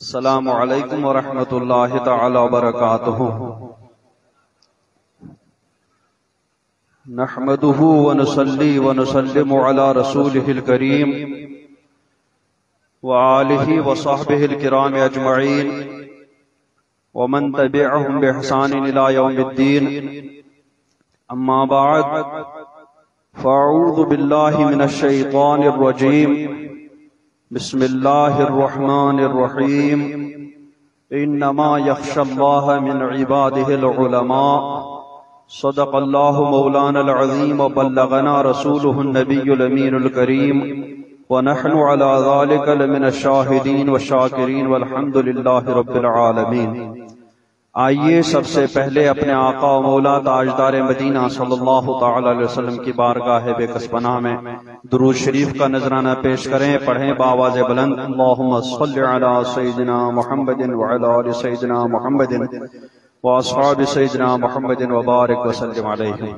السلام علیکم ورحمۃ اللہ تعالی وبرکاتہ۔ نحمده ونصلي ونسلم على رسوله الكريم وآله وصحبه الكرام أجمعين ومن تبعهم بإحسان إلى يوم الدين، أما بعد، فأعوذ بالله من الشيطان الرجيم، بسم اللہ الرحمن الرحیم، انما یخشی اللہ من عباده العلماء، صدق اللہ مولانا العظیم وبلغنا رسوله النبی الامین الکریم، ونحن على ذلك لمن الشاہدین والشاکرین والحمد للہ رب العالمین۔ آئیے سب سے پہلے اپنے آقا و مولا تاجدار مدینہ صلی اللہ تعالی علیہ وسلم کی بارگاہ بے کس پناہ میں درود شریف کا نذرانہ پیش کریں، پڑھیں بآواز بلند، اللہم صل علی سیدنا محمد وعلی آل سیدنا محمد واصحاب سیدنا محمد وبارک وسلم علیہ۔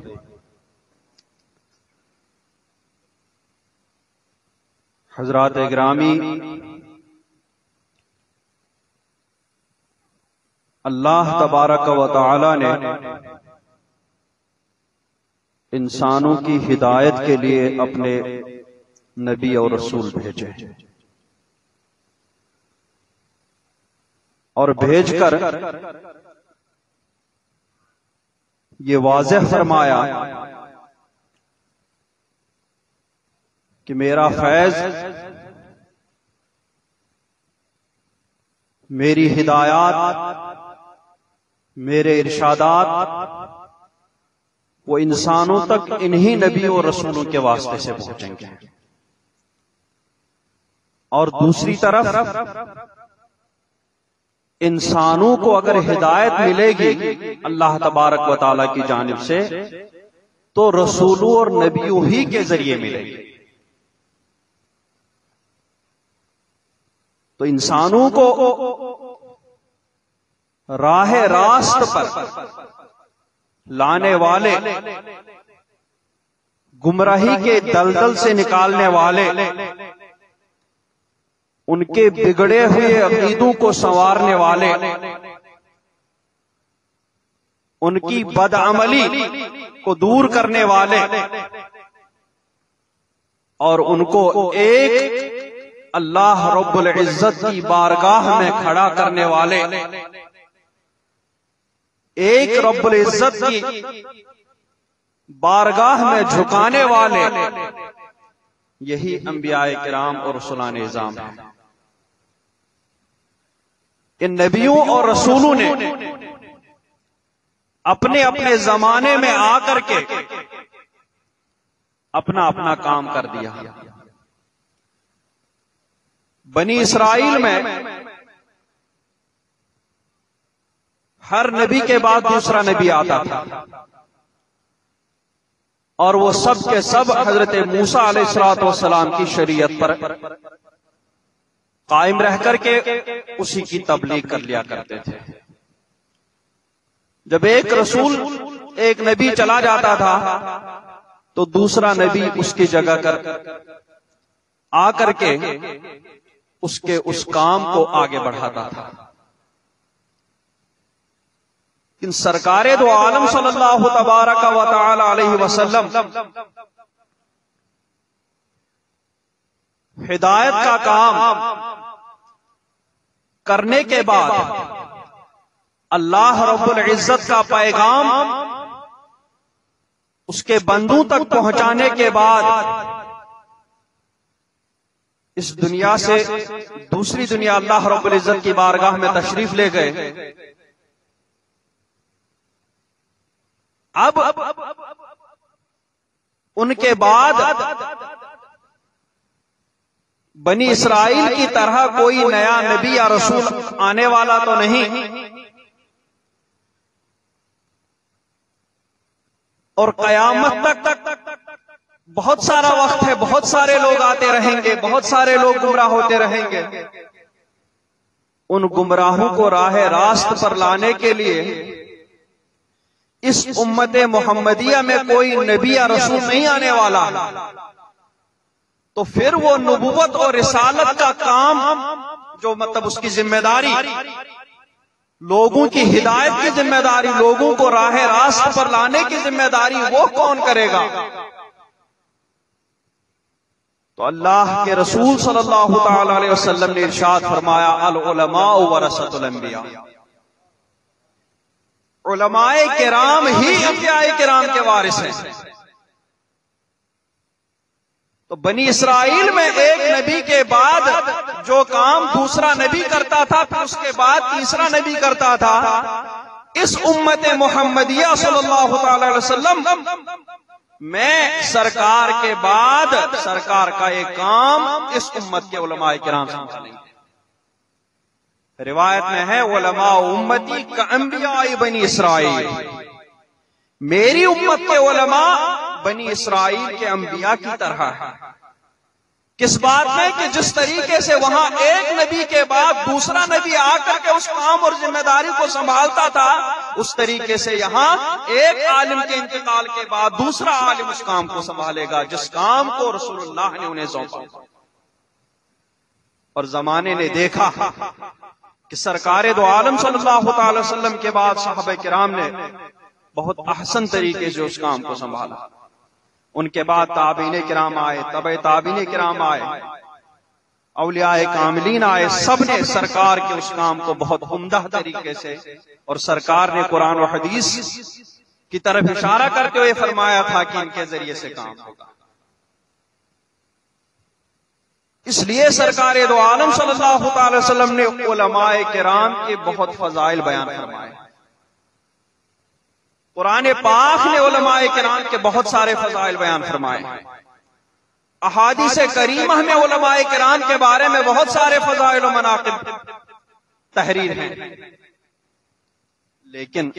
حضرات گرامی، اللہ تبارک و تعالی نے انسانوں کی ہدایت کے لیے اپنے نبی اور رسول بھیجے، اور بھیج کر یہ واضح فرمایا کہ میرا فیض، میری ہدایات، میرے ارشادات وہ انسانوں تک انہی نبیوں اور رسولوں کے واسطے سے پہنچیں گے، اور دوسری طرف انسانوں کو اگر ہدایت ملے گی اللہ تبارک و تعالی کی جانب سے تو رسولوں اور نبیوں ہی کے ذریعے ملے گی۔ تو انسانوں کو راہ راست پر لانے والے، گمراہی کے دلدل سے نکالنے والے، ان کے بگڑے ہوئے عقیدوں کو سنوارنے والے، ان کی بدعملی کو دور کرنے والے، اور ان کو ایک اللہ رب العزت کی بارگاہ میں کھڑا کرنے والے، ایک رب العزت کی بارگاہ میں جھکانے والے، یہی انبیاء کرام اور رسولان اعظام ہیں۔ ان نبیوں اور رسولوں نے اپنے اپنے زمانے میں آ کر کے اپنا اپنا کام کر دیا۔ بنی اسرائیل میں ہر نبی کے بعد دوسرا نبی آتا تھا، اور وہ سب کے سب حضرت موسیٰ علیہ السلام کی شریعت پر قائم رہ کر کے اسی کی تبلیغ کر لیا کرتے تھے۔ جب ایک رسول، ایک نبی چلا جاتا تھا تو دوسرا نبی اس کی جگہ آ کر کے اس کام کو آگے بڑھاتا تھا۔ ان سرکار دو عالم صلی اللہ تبارک و تعالی علیہ وسلم ہدایت کا کام کرنے کے بعد، اللہ رب العزت کا پیغام اس کے بندوں تک پہنچانے کے بعد، اس دنیا سے دوسری دنیا اللہ رب العزت کی بارگاہ میں تشریف لے گئے۔ اب ان کے بعد بنی اسرائیل کی طرح کوئی نیا نبی یا رسول آنے والا تو نہیں، اور قیامت تک بہت سارا وقت ہے، بہت سارے لوگ آتے رہیں گے، بہت سارے لوگ گمراہ ہوتے رہیں گے۔ ان گمراہوں کو راہ راست پر لانے کے لیے اس امت محمدیہ میں کوئی نبی یا رسول نہیں آنے والا، تو پھر وہ نبوت اور رسالت کا کام جو مطلب اس کی ذمہ داری، لوگوں کی ہدایت کی ذمہ داری، لوگوں کو راہ راست پر لانے کی ذمہ داری وہ کون کرے گا؟ تو اللہ کے رسول صلی اللہ تعالی علیہ وسلم نے ارشاد فرمایا العلماء ورثۃ الانبیاء، علماء کرام ہی انبیاء کرام کے وارث ہیں۔ تو بنی اسرائیل میں ایک نبی کے بعد جو کام دوسرا نبی کرتا تھا، پھر اس کے بعد تیسرا نبی کرتا تھا، اس امت محمدیہ صلی اللہ تعالی علیہ وسلم میں سرکار کے بعد سرکار کا ایک کام اس امت کے علماء کرام سنبھالیں گے۔ روایت میں ہے علماء امتی کا انبیاء بنی اسرائیل، میری امت کے علماء بنی اسرائیل کے انبیاء کی طرح ہے۔ کس بات میں کہ جس طریقے سے وہاں ایک نبی کے بعد دوسرا نبی آ کر کے اس کام اور ذمہ داری کو سنبھالتا تھا، اس طریقے سے یہاں ایک عالم کے انتقال کے بعد دوسرا عالم اس کام کو سنبھالے گا جس کام کو رسول اللہ نے انہیں سونپا۔ اور زمانے نے دیکھا کہ سرکار دو عالم صلی اللہ تعالی وسلم کے بعد صحابہ کرام نے بہت احسن طریقے سے اس کام کو سنبھالا۔ ان کے بعد تابعین کرام آئے، تبع تابعین کرام آئے، اولیاء کاملین آئے، سب نے سرکار کے اس کام کو بہت عمدہ طریقے سے، اور سرکار نے قرآن و حدیث کی طرف اشارہ کرتے ہوئے فرمایا تھا کہ ان کے ذریعے سے کام ہوگا۔ اس لیے سرکار دو عالم صلی اللہ تعالی وسلم نے علماء کرام کے بہت فضائل بیان فرمائے۔ قرآن پاک نے علماء کرام کے بہت سارے فضائل بیان فرمائے، احادیث کریمہ میں علماء کرام کے بارے میں بہت سارے فضائل و مناقب تحریر ہیں، لیکن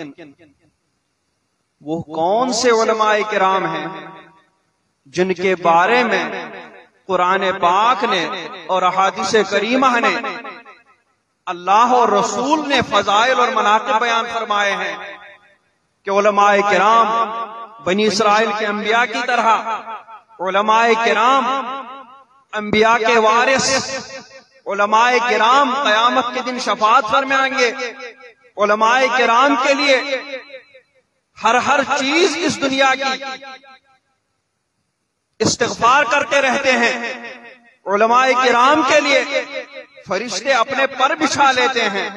وہ کون سے علماء کرام ہیں جن کے بارے میں قرآن پاک نے اور احادیث کریمہ نے اللہ اور رسول نے فضائل اور مناقب بیان فرمائے ہیں کہ علماء کرام بنی اسرائیل کے انبیاء کی طرح، علماء کرام انبیاء کے وارث، علماء کرام قیامت کے دن شفاعت فرمائیں گے، علماء کرام کے لیے ہر چیز اس دنیا کی استغفار کرتے رہتے ہیں، علماء کرام کے لیے فرشتے اپنے پر بچھا لیتے ہیں،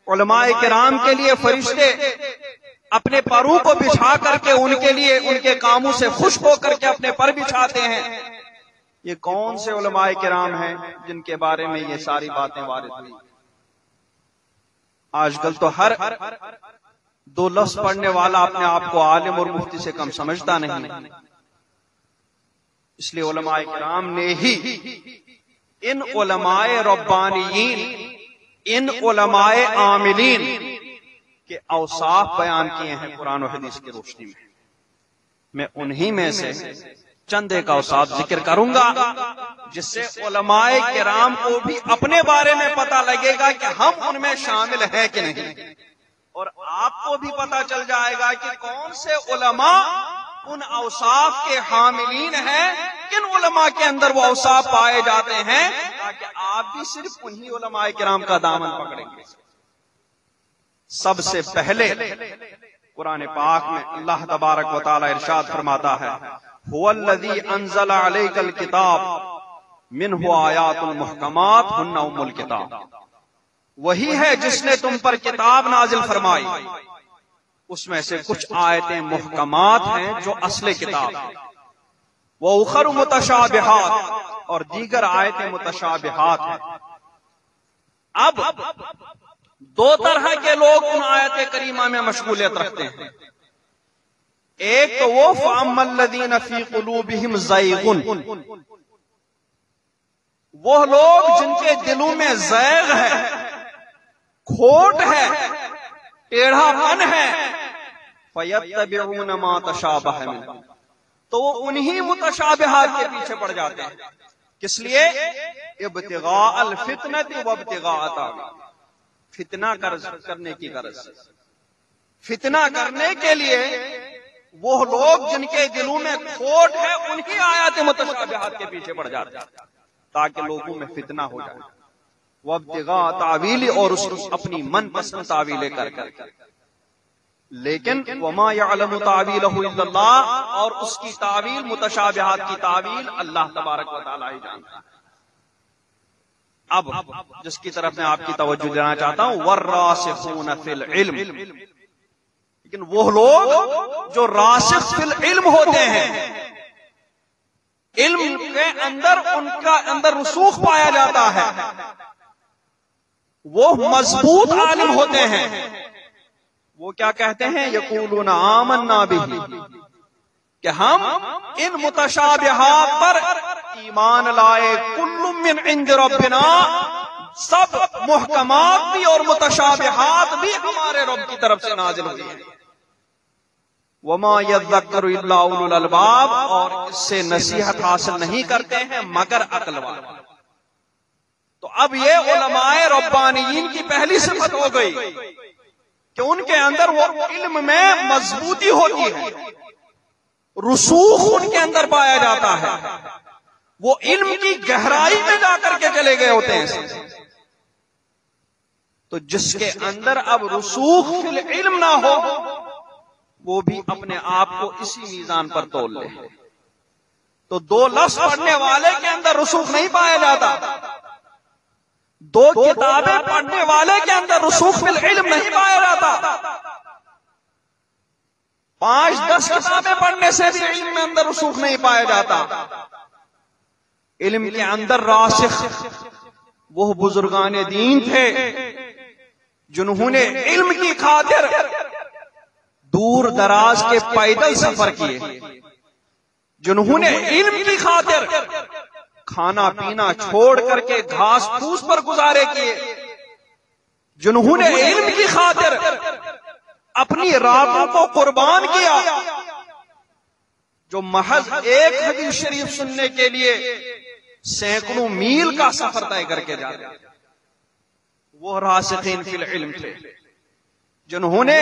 علماء کرام کے لیے فرشتے اپنے پروں کو بچھا کر کے ان کے لیے ان کے کاموں سے خوش ہو کر کے اپنے پر بچھاتے ہیں۔ یہ کون سے علماء کرام ہیں جن کے بارے میں یہ ساری باتیں وارد ہوئی؟ آج کل تو ہر دو لفظ پڑھنے والا اپنے آپ کو عالم اور مفتی سے کم سمجھتا نہیں، اس لیے علماء کرام نے ہی ان علماء ربانیین، ان علماء عاملین کے اوصاف بیان کیے ہیں قرآن و حدیث کی روشنی میں۔ میں انہی میں سے چند ایک اوصاف ذکر کروں گا جس سے علماء کرام کو بھی اپنے بارے میں پتہ لگے گا کہ ہم ان میں شامل ہیں کہ نہیں، اور آپ کو بھی پتہ چل جائے گا کہ کون سے علماء ان اوصاف کے حاملین ہیں، کن علماء کے اندر وہ اوصاف پائے جاتے ہیں، تاکہ آپ بھی صرف انہی علماء کرام کا دامن پکڑیں گے۔ سب سے پہلے قرآن پاک میں اللہ تبارک و تعالی ارشاد فرماتا ہے هو الذی انزل علیک الکتاب منہ آیات محکمات ہن ام الکتاب، وہی ہے جس نے تم پر کتاب نازل فرمائی، اس میں سے کچھ آیتیں محکمات ہیں جو اصل کتاب ہیں، وَأُخَرُ مُتَشَابِهَاتٌ، اور دیگر آیتیں متشابہات ہیں۔ اب دو طرح کے لوگ ان آیت کریمہ میں مشغولیت رکھتے ہیں، ایک تو وہ فَأَمَّا الَّذِينَ فِي قُلُوبِهِمْ زَيْغٌ، وہ لوگ جن کے دلوں میں زیغ ہے، کھوٹ ہے، ٹیڑھا پن ہے، فَيَتَّبِعُونَ مَا تَشَابَهَ مِنْهُ، تو وہ انہی متشابہات کے پیچھے پڑ جاتے ہیں۔ کس لیے؟ ابتغاء الفتنة وابتغاء تاویلہ، فتنہ کرنے کی غرض سے، فتنہ کرنے کے لیے وہ لوگ جن کے دلوں میں کھوٹ ہے انہی آیات متشابہات کے پیچھے پڑ جاتے ہیں تاکہ لوگوں میں فتنہ ہو جائے۔ وابتغاء تعویل، اور اس کی اپنی من پسند تعویلیں کر کر، لیکن وما یعلم تعویلہ الا اللہ، اور اس کی تعویل، متشابہات کی تعویل اللہ تبارک و تعالی ہی جانتا ہے۔ اب جس کی طرف میں آپ کی توجہ دینا چاہتا ہوں، والراسخون فی العلم، لیکن وہ لوگ جو راسخ فی العلم ہوتے ہیں، علم کے اندر ان کا اندر رسوخ پایا جاتا ہے، وہ مضبوط عالم ہوتے ہیں، وہ کیا کہتے ہیں؟ یقولون آمنا بہ، کہ ہم ان متشابہات پر ایمان لائے، کل من عند ربنا، سب محکمات بھی اور متشابہات بھی ہمارے رب کی طرف سے نازل ہوئی ہیں۔ وما یذکر الا اولو الالباب، اور اس سے نصیحت حاصل نہیں کرتے ہیں مگر عقل والے۔ تو اب یہ علماء ربانیین کی پہلی صفت ہو گئی کہ ان کے اندر وہ علم میں مضبوطی ہوتی ہے، رسوخ ان کے اندر پایا جاتا ہے، وہ علم کی گہرائی میں جا کر کے چلے گئے ہوتے ہیں۔ تو جس کے اندر اب رسوخ فی العلم نہ ہو، وہ بھی اپنے آپ کو اسی میزان پر تول لے۔ تو دو لفظ پڑھنے والے کے اندر رسوخ نہیں پایا جاتا، دو کتابیں پڑھنے والے کے اندر رسوخ فی العلم نہیں پایا جاتا، 5-10 کتابیں پڑھنے سے بھی علم میں اندر رسوخ نہیں پایا جاتا۔ علم کے اندر راسخ وہ بزرگان دین تھے جنہوں نے علم کی خاطر دور دراز کے پیدل سفر کیے، جنہوں نے علم کی خاطر کھانا پینا چھوڑ کر کے گھاس پھوس پر گزارے کیے، جنہوں نے علم کی خاطر اپنی راتوں کو قربان کیا، جو محض ایک حدیث شریف سننے کے لیے سینکڑوں میل کا سفر طے کر کے جاتے، وہ راسخین فی العلم تھے، جنہوں نے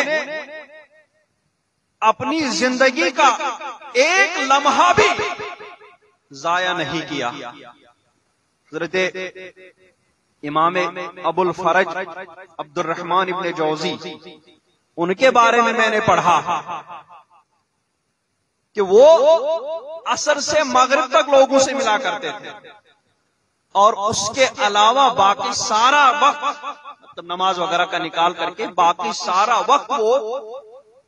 اپنی زندگی کا ایک لمحہ بھی ضائع نہیں کیا۔ حضرت امام ابو الفرج عبد الرحمن ابن جوزی، ان کے بارے میں نے پڑھا کہ وہ عصر سے مغرب تک لوگوں سے ملا کرتے تھے، اور اس کے علاوہ باقی سارا وقت نماز وغیرہ کا نکال کر کے باقی سارا وقت وہ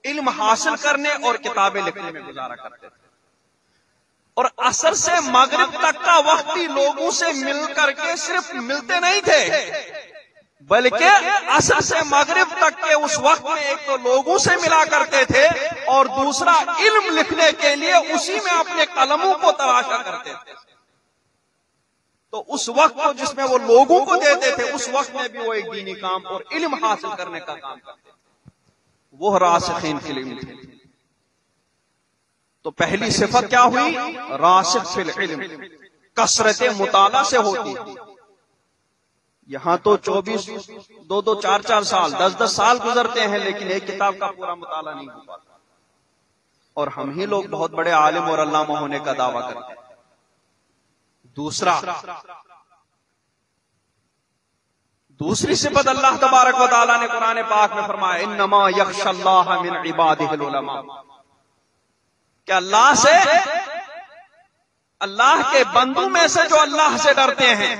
علم حاصل کرنے اور کتابیں لکھنے میں گزارا کرتے تھے، اور عصر سے مغرب تک کا وقت بھی لوگوں سے مل کر کے صرف ملتے نہیں تھے، بلکہ عصر سے مغرب تک کے اس وقت میں ایک تو لوگوں سے ملا کرتے تھے، اور دوسرا علم لکھنے کے لیے اسی میں اپنے قلموں کو تراشا کرتے تھے۔ تو اس وقت کو جس میں وہ لوگوں کو دیتے تھے، اس وقت میں بھی وہ ایک دینی کام اور علم حاصل کرنے کا کام کرتے تھے، وہ راسخین فی العلم تھے۔ تو پہلی صفت کیا ہوئی؟ راسخ فی العلم، کثرت مطالعہ سے ہوتی۔ یہاں تو 24 2 4 سال 10 سال گزرتے ہیں، لیکن ایک کتاب کا پورا مطالعہ نہیں ہو پاتا، اور ہم ہی لوگ بہت بڑے عالم اور علامہ ہونے کا دعویٰ کرتے ہیں۔ دوسری صفت اللہ تبارک و تعالیٰ نے قرآن پاک میں فرمایا، انما یخشی اللہ من عبادہ العلماء، کہ اللہ سے، اللہ کے بندوں میں سے جو اللہ سے ڈرتے ہیں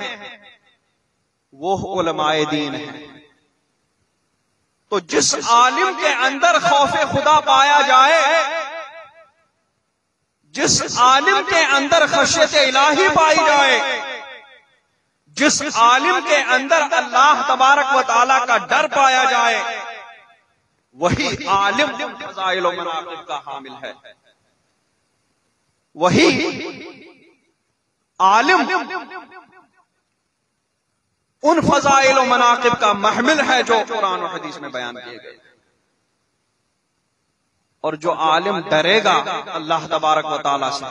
وہ علماء دین ہیں۔ تو جس عالم کے اندر خوف خدا پایا جائے، جس عالم کے اندر خشیت الہی پائی جائے، جس عالم کے اندر اللہ تبارک و تعالی کا ڈر پایا جائے، وہی عالم فضائل و مناقب کا حامل ہے، وہی عالم ان فضائل و مناقب کا محمل ہے جو قرآن و حدیث میں بیان کیے گئے۔ اور جو عالم ڈرے گا اللہ تبارک و تعالی سے،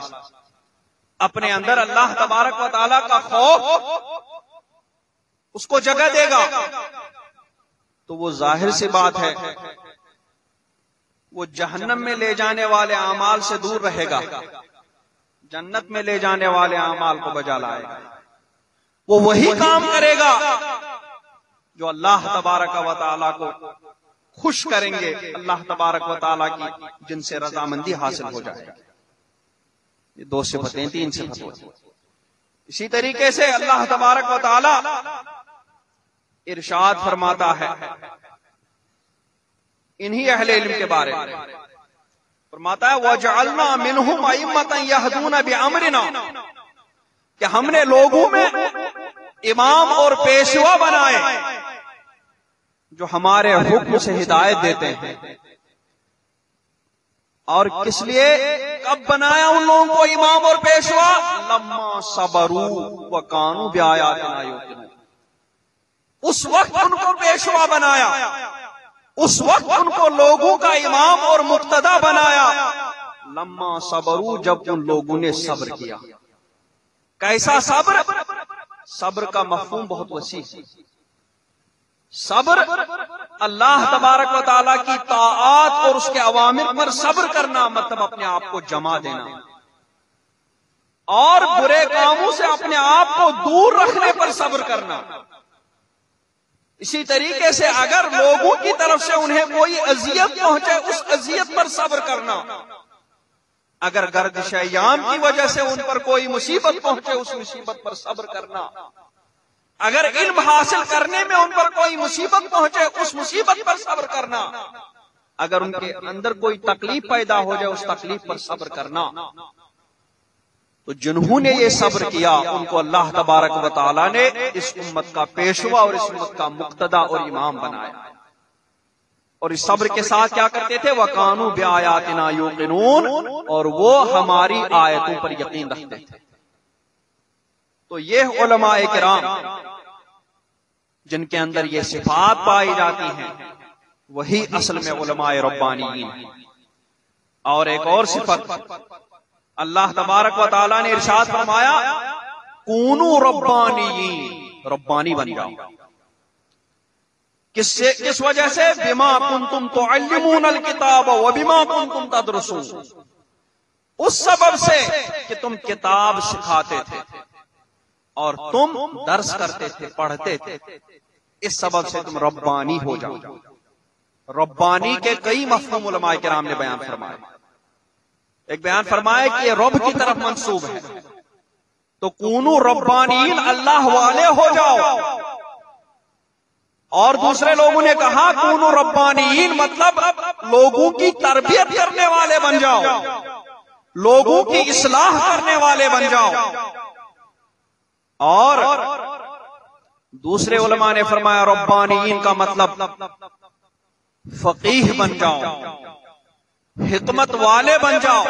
اپنے اندر اللہ تبارک و تعالی کا خوف اس کو جگہ دے گا، تو وہ ظاہر سی بات ہے وہ جہنم میں لے جانے والے اعمال سے دور رہے گا، جنت میں لے جانے والے اعمال کو بجا لائے گا۔ وہ وہی کام کرے گا جو اللہ تبارک و تعالیٰ کو خوش کریں گے، اللہ تبارک و تعالیٰ کی جن سے رضامندی حاصل ہو جائے گا۔ یہ دو صفتیں، تین صفتیں۔ اسی طریقے سے اللہ تبارک و تعالیٰ ارشاد فرماتا ہے انہی اہل علم کے بارے میں، فرماتا ہے وَجَعَلْنَا مِنْهُمْ أَئِمَّةً يَهْدُونَ بِأَمْرِنَا، کہ ہم نے لوگوں میں امام اور پیشوا بنائے جو ہمارے حکم سے ہدایت دیتے ہیں۔ اور کس لیے، کب بنایا ان لوگوں کو امام اور پیشوا؟ لما صبروا وکانوا بآیاتنا یوقنون، اس وقت ان کو پیشوا بنایا، اس وقت ان کو لوگوں کا امام اور مقتدا بنایا۔ لما صبروا، جب ان لوگوں نے صبر کیا۔ کیسا صبر؟ صبر کا مفہوم بہت وسیع ہے۔ صبر اللہ تبارک و تعالیٰ کی طاعات اور اس کے اوامر پر صبر کرنا، مطلب اپنے آپ کو جما دینا، اور برے کاموں سے اپنے آپ کو دور رکھنے پر صبر کرنا۔ اسی طریقے سے اگر لوگوں کی طرف سے انہیں کوئی اذیت پہنچے، اس اذیت پر صبر کرنا۔ اگر گردش ایام کی وجہ سے ان پر کوئی مصیبت پہنچے، اس مصیبت پر صبر کرنا۔ اگر علم حاصل کرنے میں ان پر کوئی مصیبت پہنچے، اس مصیبت پر صبر کرنا۔ اگر ان کے اندر کوئی تکلیف پیدا ہو جائے، اس تکلیف پر صبر کرنا۔ تو جنہوں نے یہ صبر کیا ان کو اللہ تبارک و تعالیٰ نے اس امت کا پیشوا اور اس امت کا مقتدا اور امام بنایا۔ اور اس صبر کے ساتھ کیا کرتے تھے؟ وَقَانُوا بِآیَاتِنَا یُوقِنُونَ، اور وہ ہماری آیتوں پر یقین رکھتے تھے۔ تو یہ علماء کرام جن کے اندر یہ صفات پائی جاتی ہیں، وہی اصل میں علماء ربانیین ہیں۔ اور ایک اور صفت اللہ تبارک و تعالیٰ نے ارشاد فرمایا کونوا ربانیین، ربانی بن جاؤ۔ کس وجہ سے؟ بما کنتم تعلمون الکتاب وبما کنتم تدرسون، اس سبب سے کہ تم کتاب سکھاتے تھے اور تم درس کرتے تھے، پڑھتے تھے، اس سبب سے تم ربانی ہو جاؤ۔ ربانی کے کئی مفہوم علماء کرام نے بیان فرمائے۔ ایک بیان فرمایا کہ یہ رب کی طرف منسوب ہے، تو کونوا ربانیین، اللہ والے ہو جاؤ۔ اور دوسرے لوگوں نے کہا کونوا ربانیین مطلب لوگوں کی تربیت کرنے والے بن جاؤ، لوگوں کی اصلاح کرنے والے بن جاؤ۔ اور دوسرے علماء نے فرمایا ربانیین کا مطلب فقیہ بن جاؤ، حکمت والے بن جاؤ،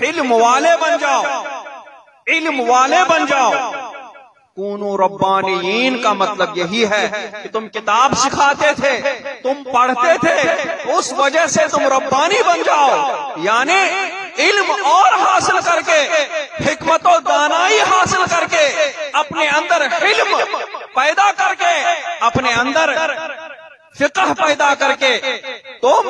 حلم والے بن جاؤ، علم والے بن جاؤ۔ کونوا ربانیین کا مطلب یہی ہے کہ تم کتاب سکھاتے تھے، تم پڑھتے تھے، اس وجہ سے تم ربانی بن جاؤ، یعنی علم اور حاصل کر کے، حکمت و دانائی حاصل کر کے، اپنے اندر علم پیدا کر کے، اپنے اندر فقہ پیدا کر کے تم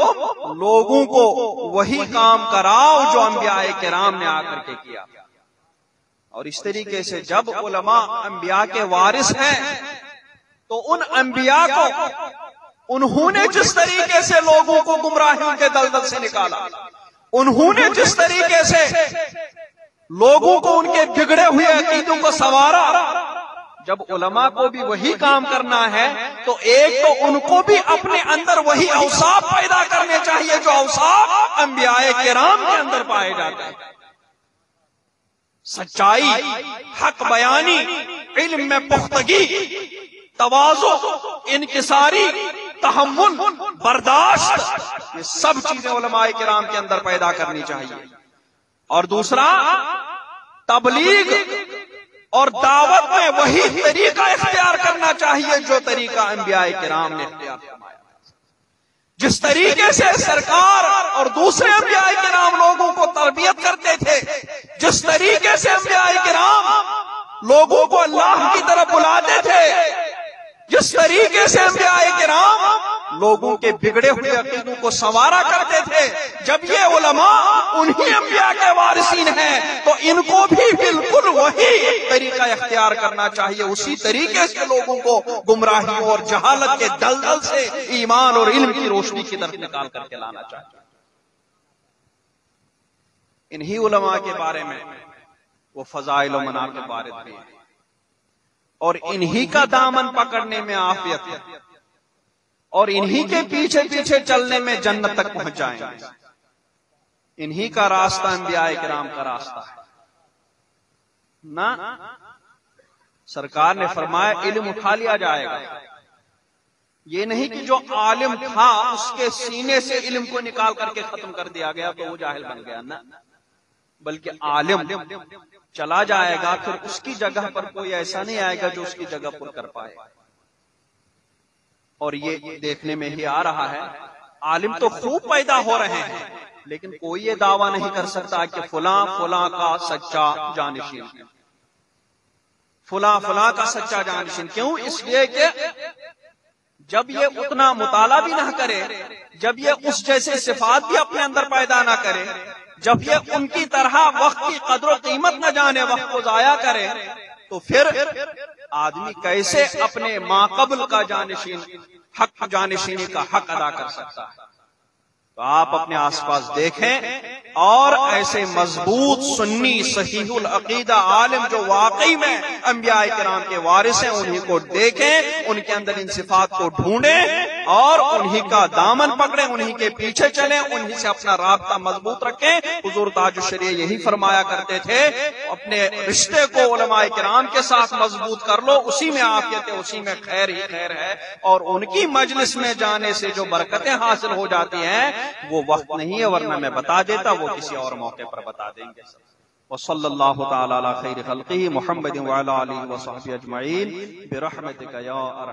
لوگوں کو وہی کام کراؤ جو انبیاء کرام نے آ کر کے کیا۔ اور اس طریقے سے جب علماء انبیاء کے وارث ہیں تو ان انبیاء کو انہوں نے جس طریقے سے لوگوں کو گمراہیوں کے دلدل سے نکالا، انہوں نے جس طریقے سے لوگوں کو ان کے بگڑے ہوئے عقیدوں کو سنوارا، جب علماء کو بھی وہی کام کرنا ہے تو ایک تو ان کو بھی اپنے اندر وہی اوصاف پیدا کرنے چاہیے جو اوصاف انبیاء کرام کے اندر پائے جاتے ہیں۔ سچائی، حق بیانی، علم میں پختگی، تواضع، انکساری، تحمل، برداشت، یہ سب چیزیں علماء کرام کے اندر پیدا کرنی چاہیے۔ اور دوسرا، تبلیغ اور دعوت میں وہی طریقہ اختیار کرنا چاہیے جو طریقہ انبیاء کرام نے اختیار فرمایا۔ جس طریقے سے سرکار اور دوسرے انبیاء کرام لوگوں کو تربیت کرتے تھے، جس طریقے سے انبیاء کرام لوگوں کو اللہ کی طرف بلاتے تھے، جس طریقے سے انبیاء کرام لوگوں کے بگڑے ہوئے عقیدوں کو سنوارا کرتے تھے. جب یہ علماء انہی انبیاء کے وارثین ہیں تو ان کو بھی بالکل وہی طریقہ اختیار کرنا چاہیے, اسی طریقے سے لوگوں کو گمراہی اور جہالت کے دلدل سے ایمان اور علم کی روشنی کی طرف نکال کر کے لانا چاہیے. انہی علماء کے بارے میں وہ فضائل و مناقب وارد بھی ہیں, اور انہی کا دامن پکڑنے میں عافیت ہے, اور انہی کے پیچھے پیچھے چلنے میں جنت تک پہنچ جائیں گے. انہی کا راستہ انبیاء کرام کا راستہ ہے نا. سرکار نے فرمایا علم اٹھا لیا جائے گا, یہ نہیں کہ جو عالم تھا اس کے سینے سے علم کو نکال کر کے ختم کر دیا گیا تو وہ جاہل بن گیا نا, بلکہ عالم چلا جائے گا, پھر اس کی جگہ پر کوئی ایسا نہیں آئے گا جو اس کی جگہ پر کر پائے. اور یہ دیکھنے میں ہی آ رہا ہے عالم تو خوب پیدا ہو رہے ہیں, لیکن کوئی یہ دعویٰ نہیں کر سکتا کہ فلاں فلاں کا سچا جانشین, فلاں فلاں کا سچا جانشین. کیوں؟ اس لیے کہ جب یہ اتنا مطالعہ بھی نہ کرے, جب یہ اس جیسے صفات بھی اپنے اندر پیدا نہ کرے, جب یہ ان کی طرح وقت کی قدر و قیمت نہ جانے, وقت کو ضائع کرے, تو پھر آدمی کیسے اپنے ماقبل کا جانشین حق جانشینی کا حق ادا کر سکتا ہے؟ تو آپ اپنے آس پاس دیکھیں اور ایسے مضبوط سنی صحیح العقیدہ عالم جو واقعی میں انبیاء کرام کے وارث ہیں انہی کو دیکھیں, ان کے اندر ان صفات کو ڈھونڈیں اور انہی کا دامن پکڑیں, انہی کے پیچھے چلیں, انہی سے اپنا رابطہ مضبوط رکھیں. حضور تاج الشریعہ یہی فرمایا کرتے تھے, اپنے رشتے کو علماء کرام کے ساتھ مضبوط کر لو, اسی میں عافیت ہے, اسی میں خیر ہی خیر ہے, اور ان کی مجلس میں جانے سے جو برکتیں حاصل ہو جاتی ہیں وہ وقت نہیں ہے, ورنہ میں بتا دیتا, وہ کسی اور موقع پر بتا دیں گے. وصلی اللہ تعالی علی خیر خلقہ محمد وعلی آلہ وصحبہ اجمعین برحمتک یا ارحم